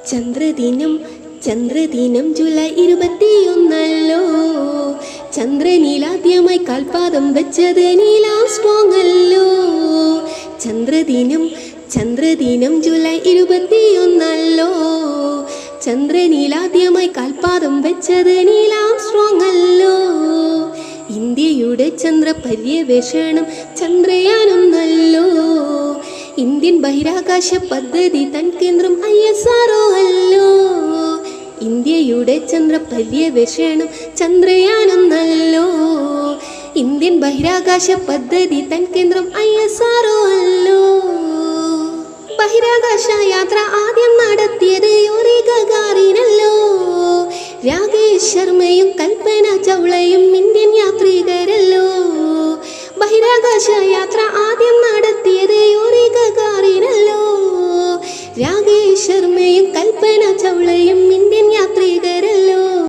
ചന്ദ്രദിനം ചന്ദ്രദിനം July 21 ചന്ദ്രനിലാദ്യമായി കാൽപാദം വെച്ചത് Neil Armstrong അല്ലോ. ചന്ദ്രദിനം ചന്ദ്രദിനം ജൂലൈ 21 ചന്ദ്രനിലാദ്യമായി കാൽപാദം വെച്ചത് നീൽ ആംസ്ട്രോങ് അല്ലോ. ഇന്ത്യയുടെ ചന്ദ്രപര്യവേഷണം ചന്ദ്രയാനൊന്നല്ലോ. ഇന്ത്യൻ ബഹിരാകാശ പദ്ധതി തൻ കേന്ദ്രം ISRO അല്ലോ. ഇന്ത്യയുടെ ചന്ദ്രപര്യവേഷണം ചന്ദ്രയാനൊന്നല്ലോ. ഇന്ത്യൻ ബഹിരാകാശ പദ്ധതി തൻ കേന്ദ്രം ISRO അല്ലോ. ബഹിരാകാശ യാത്ര ആദ്യം നടത്തിയത് യൂറി ഗഗാറിനല്ലോ. രാകേഷ് ശർമ്മയും കൽപ്പന ചൗളയും ഇന്ത്യൻ യാത്രികരല്ലോ. ബഹിരാകാശ യാത്ര ആദ്യം നടത്തിയത് യൂറി ഗഗാറിനല്ലോ. രാകേഷ് ശർമ്മയും കൽപ്പന ചൗളയും